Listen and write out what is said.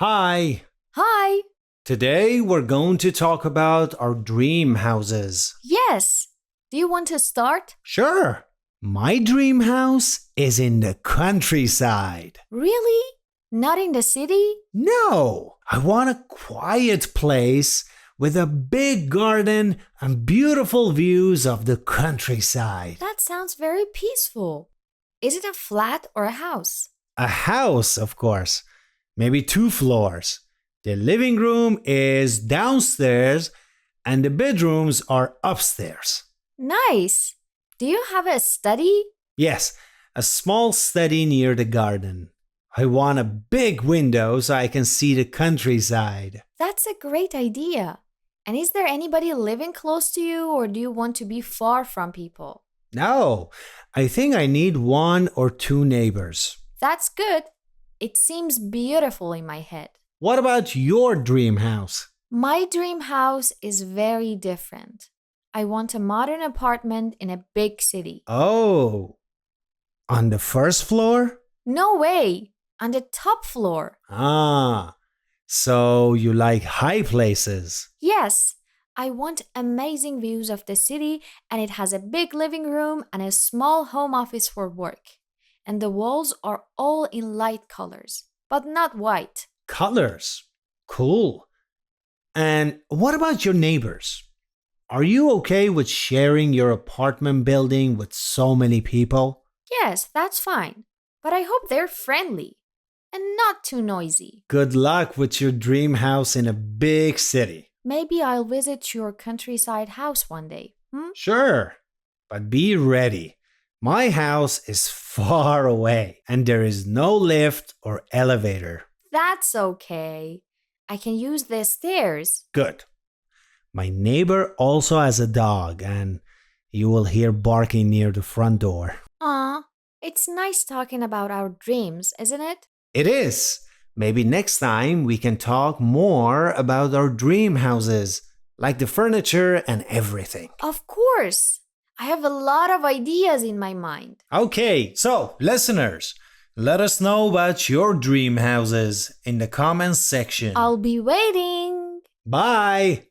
Hi! Hi! Today we're going to talk about our dream houses. Yes! Do you want to start? Sure! My dream house is in the countryside. Really? Not in the city? No! I want a quiet place with a big garden and beautiful views of the countryside. That sounds very peaceful. Is it a flat or a house? A house, of course. Maybe 2 floors. The living room is downstairs and the bedrooms are upstairs. Nice! Do you have a study? Yes, a small study near the garden. I want a big window so I can see the countryside. That's a great idea. And is there anybody living close to you or do you want to be far from people? No, I think I need 1 or 2 neighbors. That's good. It seems beautiful in my head. What about your dream house? My dream house is very different. I want a modern apartment in a big city. Oh, on the first floor? No way! On the top floor. Ah, so you like high places. Yes, I want amazing views of the city and it has a big living room and a small home office for work. And the walls are all in light colors, but not white. Colors. Cool. And what about your neighbors? Are you okay with sharing your apartment building with so many people? Yes, that's fine. But I hope they're friendly and not too noisy. Good luck with your dream house in a big city. Maybe I'll visit your countryside house one day. Sure, but be ready. My house is far away and there is no lift or elevator. That's okay. I can use the stairs. Good. My neighbor also has a dog and you will hear barking near the front door. Aw, it's nice talking about our dreams, isn't it? It is. Maybe next time we can talk more about our dream houses, like the furniture and everything. Of course. I have a lot of ideas in my mind. Okay, so listeners, let us know about your dream houses in the comments section. I'll be waiting. Bye!